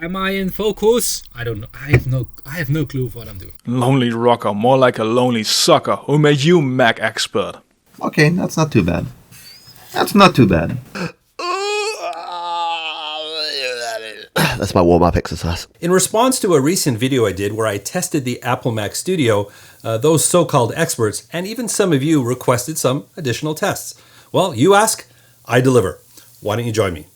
Am I in focus? I don't know. I have no clue of what I'm doing. Lonely rocker, more like a lonely sucker. Who made you Mac expert? Okay, that's not too bad. That's not too bad. That's my warm-up exercise. In response to a recent video I did where I tested the Apple Mac Studio, those so-called experts, and even some of you requested some additional tests. Well, you ask, I deliver. Why don't you join me?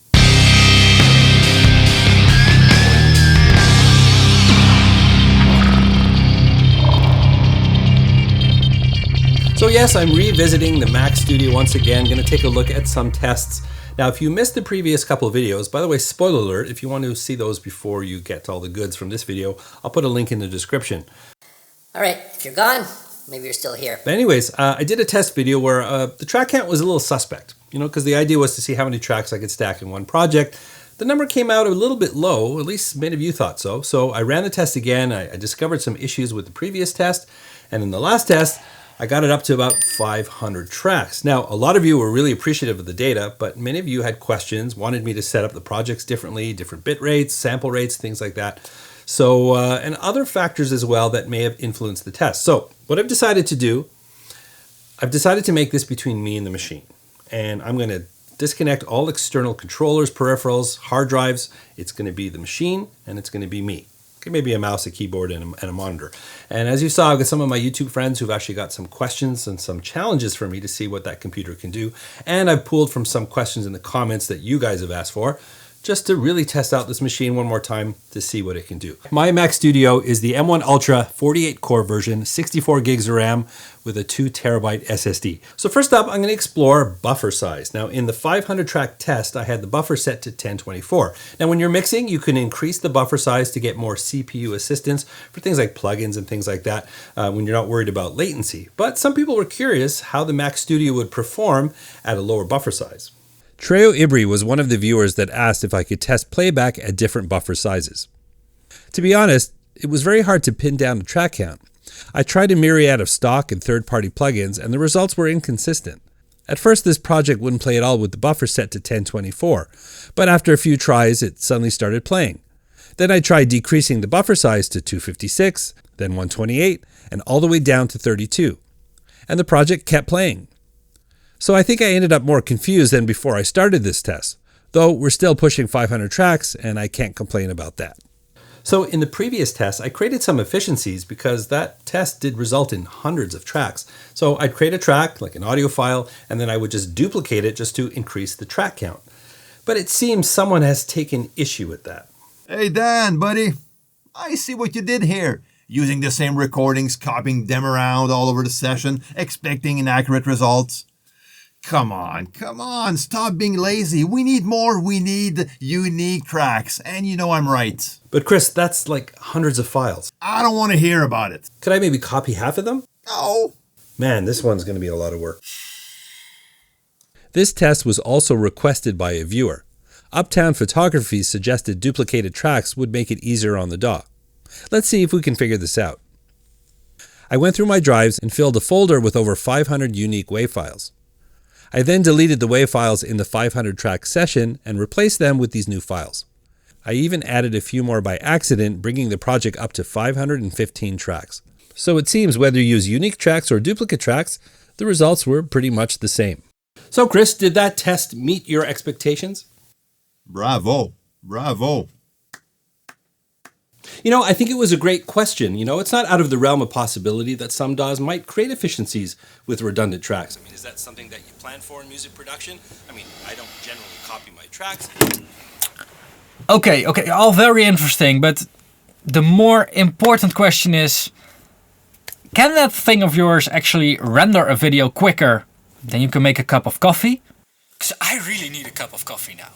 So yes, I'm revisiting the Mac Studio once again. Going to take a look at some tests. Now, if you missed the previous couple of videos, by the way, spoiler alert, if you want to see those before you get all the goods from this video, I'll put a link in the description. All right, if you're gone, maybe you're still here. But anyways, I did a test video where the track count was a little suspect, because the idea was to see how many tracks I could stack in one project. The number came out a little bit low, at least many of you thought so. So I ran the test again. I discovered some issues with the previous test. And in the last test, I got it up to about 500 tracks. Now, a lot of you were really appreciative of the data, but many of you had questions, wanted me to set up the projects differently, different bit rates, sample rates, things like that. So, and other factors as well that may have influenced the test. So what I've decided to do, I've decided to make this between me and the machine. And I'm going to disconnect all external controllers, peripherals, hard drives. It's going to be the machine and it's going to be me. Okay, maybe a mouse, a keyboard, and a monitor. And as you saw, I've got some of my YouTube friends who've actually got some questions and some challenges for me to see what that computer can do. And I've pulled from some questions in the comments that you guys have asked for, just to really test out this machine one more time to see what it can do. My Mac Studio is the M1 Ultra 48 core version, 64 gigs of RAM with a 2 terabyte SSD. So first up, I'm going to explore buffer size. Now in the 500 track test, I had the buffer set to 1024. Now when you're mixing, you can increase the buffer size to get more CPU assistance for things like plugins and things like that when you're not worried about latency. But some people were curious how the Mac Studio would perform at a lower buffer size. Treo Ibri was one of the viewers that asked if I could test playback at different buffer sizes. To be honest, it was very hard to pin down a track count. I tried a myriad of stock and third-party plugins and the results were inconsistent. At first this project wouldn't play at all with the buffer set to 1024, but after a few tries it suddenly started playing. Then I tried decreasing the buffer size to 256, then 128, and all the way down to 32. And the project kept playing. So I think I ended up more confused than before I started this test, though we're still pushing 500 tracks and I can't complain about that. So in the previous test, I created some efficiencies because that test did result in hundreds of tracks. So I'd create a track, like an audio file, and then I would just duplicate it just to increase the track count. But it seems someone has taken issue with that. Hey Dan, buddy. I see what you did here. Using the same recordings, copying them around all over the session, expecting inaccurate results. Come on, stop being lazy. We need more, we need unique tracks, and you know I'm right. But Chris, that's like hundreds of files. I don't want to hear about it. Could I maybe copy half of them? No. Man, this one's going to be a lot of work. This test was also requested by a viewer. Uptown Photography suggested duplicated tracks would make it easier on the DAW. Let's see if we can figure this out. I went through my drives and filled a folder with over 500 unique WAV files. I then deleted the WAV files in the 500 track session and replaced them with these new files. I even added a few more by accident, bringing the project up to 515 tracks. So it seems whether you use unique tracks or duplicate tracks, the results were pretty much the same. So Chris, did that test meet your expectations? Bravo. I think it was a great question. It's not out of the realm of possibility that some DAWs might create efficiencies with redundant tracks. Is that something that you plan for in music production? I don't generally copy my tracks. Okay, all very interesting, but the more important question is, can that thing of yours actually render a video quicker than you can make a cup of coffee? Because I really need a cup of coffee now.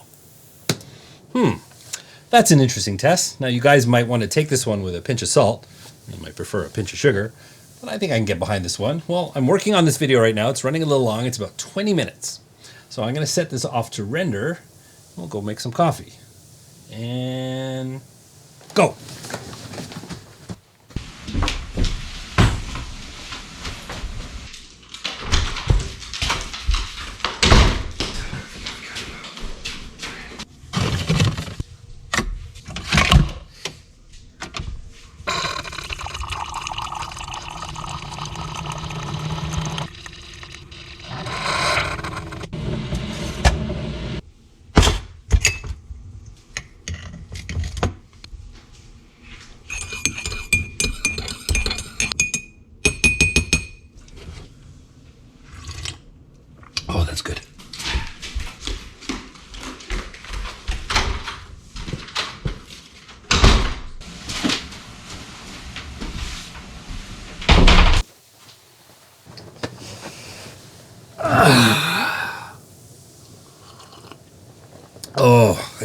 That's an interesting test. Now you guys might want to take this one with a pinch of salt. You might prefer a pinch of sugar, but I think I can get behind this one. Well, I'm working on this video right now. It's running a little long. It's about 20 minutes. So I'm going to set this off to render. We'll go make some coffee. And go.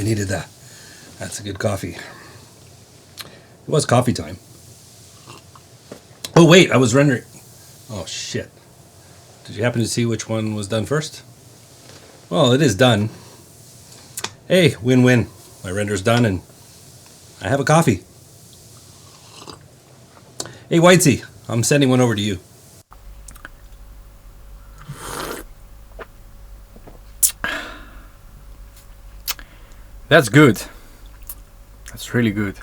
I needed that. That's a good coffee. It was coffee time. Oh, wait, I was rendering. Oh, shit. Did you happen to see which one was done first? Well, it is done. Hey, win-win. My render's done and I have a coffee. Hey, Whitesy, I'm sending one over to you. That's good. That's really good.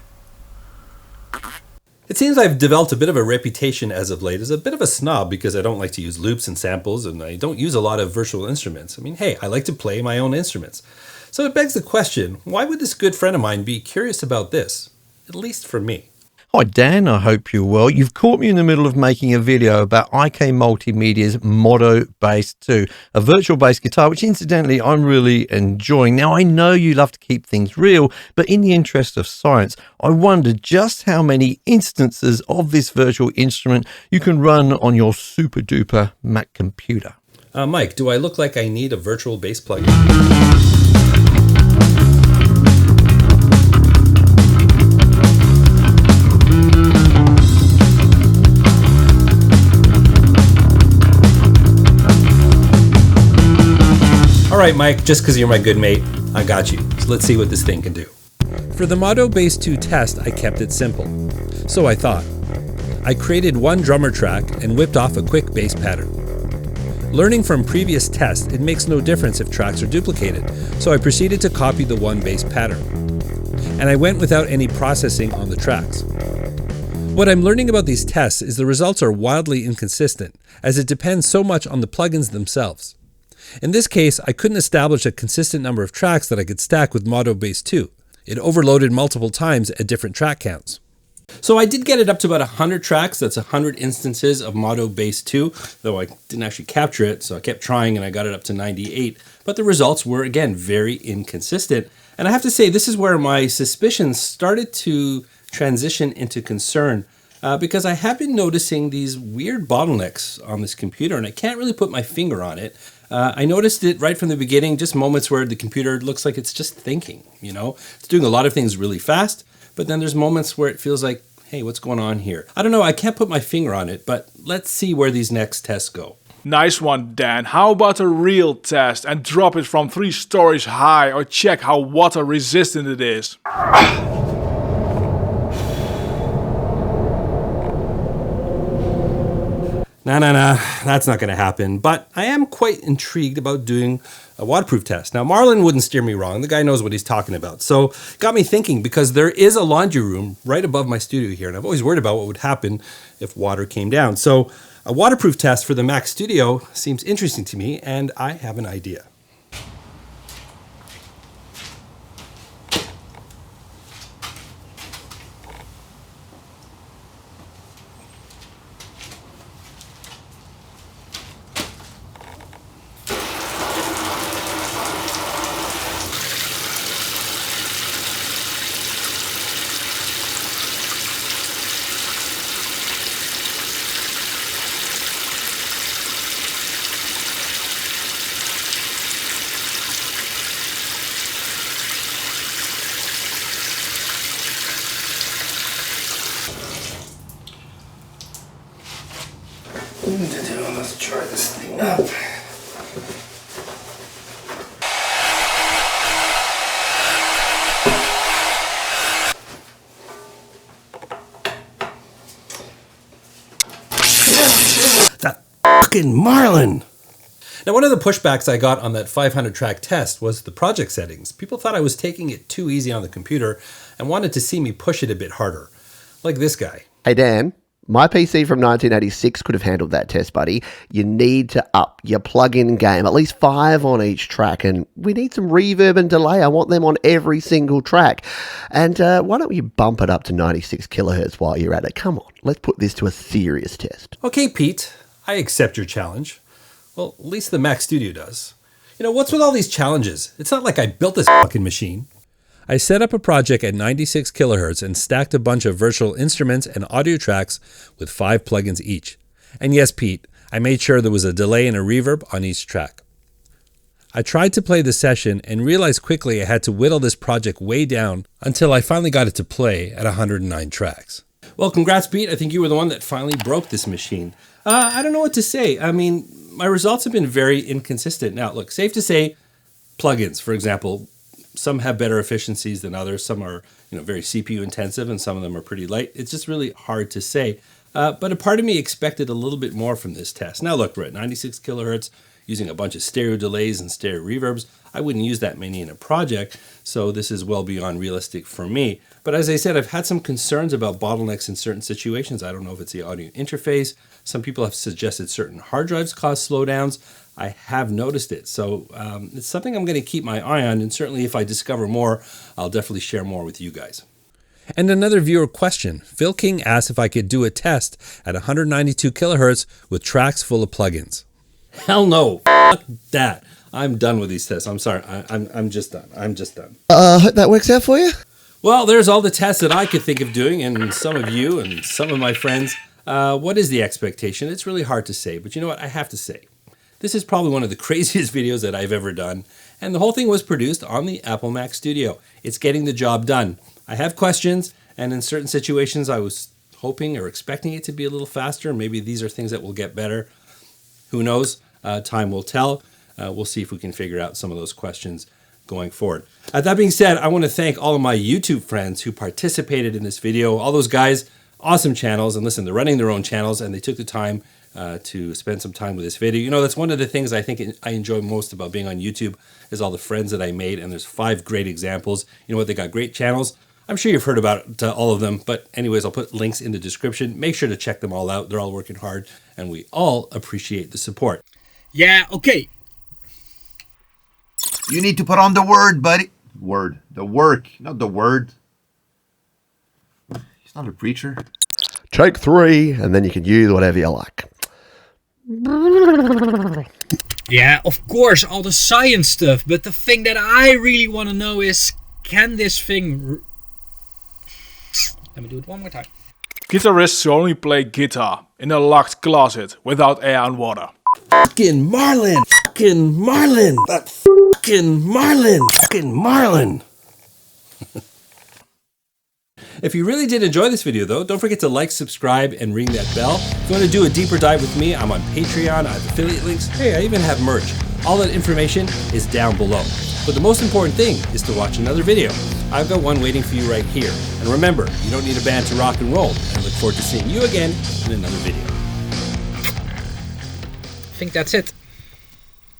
It seems I've developed a bit of a reputation as of late as a bit of a snob because I don't like to use loops and samples and I don't use a lot of virtual instruments. I mean, hey, I like to play my own instruments. So it begs the question, why would this good friend of mine be curious about this? At least for me. Hi Dan, I hope you're well. You've caught me in the middle of making a video about IK Multimedia's Modo Bass 2, a virtual bass guitar, which incidentally I'm really enjoying. Now I know you love to keep things real, but in the interest of science, I wondered just how many instances of this virtual instrument you can run on your super duper Mac computer. Mike, do I look like I need a virtual bass plugin? All right, Mike, just because you're my good mate, I got you. So let's see what this thing can do. For the Modo Bass 2 test, I kept it simple. So I thought. I created one drummer track and whipped off a quick bass pattern. Learning from previous tests, it makes no difference if tracks are duplicated, so I proceeded to copy the one bass pattern. And I went without any processing on the tracks. What I'm learning about these tests is the results are wildly inconsistent, as it depends so much on the plugins themselves. In this case, I couldn't establish a consistent number of tracks that I could stack with Modo Bass 2. It overloaded multiple times at different track counts. So I did get it up to about 100 tracks. That's 100 instances of Modo Bass 2, though I didn't actually capture it, so I kept trying and I got it up to 98. But the results were, again, very inconsistent. And I have to say, this is where my suspicions started to transition into concern, because I have been noticing these weird bottlenecks on this computer, and I can't really put my finger on it. I noticed it right from the beginning, just moments where the computer looks like it's just thinking, you know? It's doing a lot of things really fast, but then there's moments where it feels like, hey, what's going on here? I don't know, I can't put my finger on it, but let's see where these next tests go. Nice one, Dan. How about a real test and drop it from 3 stories high or check how water resistant it is? Nah, that's not going to happen. But I am quite intrigued about doing a waterproof test. Now, Marlon wouldn't steer me wrong. The guy knows what he's talking about. So got me thinking, because there is a laundry room right above my studio here, and I've always worried about what would happen if water came down. So a waterproof test for the Mac Studio seems interesting to me, and I have an idea. Let's try this thing up. That fucking Marlin! Now, one of the pushbacks I got on that 500 track test was the project settings. People thought I was taking it too easy on the computer and wanted to see me push it a bit harder. Like this guy. Hey Dan, my PC from 1986 could have handled that test, buddy. You need to up your plug-in game, at least 5 on each track, and we need some reverb and delay. I want them on every single track. And why don't you bump it up to 96 kilohertz while you're at it? Come on, let's put this to a serious test. Okay, Pete, I accept your challenge. Well, at least the Mac Studio does. You know, what's with all these challenges? It's not like I built this fucking machine. I set up a project at 96 kilohertz and stacked a bunch of virtual instruments and audio tracks with 5 plugins each. And yes, Pete, I made sure there was a delay and a reverb on each track. I tried to play the session and realized quickly I had to whittle this project way down until I finally got it to play at 109 tracks. Well, congrats, Pete. I think you were the one that finally broke this machine. I don't know what to say. I mean, my results have been very inconsistent. Now, look, safe to say, plugins, for example, some have better efficiencies than others. Some are, very CPU intensive, and some of them are pretty light. It's just really hard to say. But a part of me expected a little bit more from this test. Now, look, we're at 96 kilohertz, using a bunch of stereo delays and stereo reverbs. I wouldn't use that many in a project, so this is well beyond realistic for me. But as I said, I've had some concerns about bottlenecks in certain situations. I don't know if it's the audio interface. Some people have suggested certain hard drives cause slowdowns. I have noticed it. So it's something I'm going to keep my eye on, and certainly if I discover more, I'll definitely share more with you guys. And another viewer question. Phil King asked if I could do a test at 192 kilohertz with tracks full of plugins. Hell no. Fuck that. I'm done with these tests. I'm sorry. I'm just done. I'm just done. Hope that works out for you. Well, there's all the tests that I could think of doing, and some of you and some of my friends. What is the expectation? It's really hard to say, but you know what? I have to say. This is probably one of the craziest videos that I've ever done, and the whole thing was produced on the Apple Mac Studio. It's getting the job done. I have questions, and in certain situations I was hoping or expecting it to be a little faster. Maybe these are things that will get better. Who knows? Time will tell. We'll see if we can figure out some of those questions going forward. That being said, I want to thank all of my YouTube friends who participated in this video. All those guys, awesome channels, and listen, they're running their own channels, and they took the time to spend some time with this video. That's one of the things I think I enjoy most about being on YouTube is all the friends that I made, and there's 5 great examples. You know what? They got great channels. I'm sure you've heard about all of them, but anyways, I'll put links in the description. Make sure to check them all out. They're all working hard, and we all appreciate the support. Yeah, okay. You need to put on the word, buddy. Word. The work, not the word. He's not a preacher. Take 3, and then you can use whatever you like. Yeah, of course, all the science stuff, but the thing that I really want to know is, can this thing... Let me do it one more time. Guitarists only play guitar in a locked closet without air and water. Fucking Marlin! Fucking Marlin! That fucking Marlin! Fucking Marlin! If you really did enjoy this video though, don't forget to like, subscribe, and ring that bell. If you want to do a deeper dive with me, I'm on Patreon, I have affiliate links, hey, I even have merch. All that information is down below. But the most important thing is to watch another video. I've got one waiting for you right here. And remember, you don't need a band to rock and roll. I look forward to seeing you again in another video. I think that's it.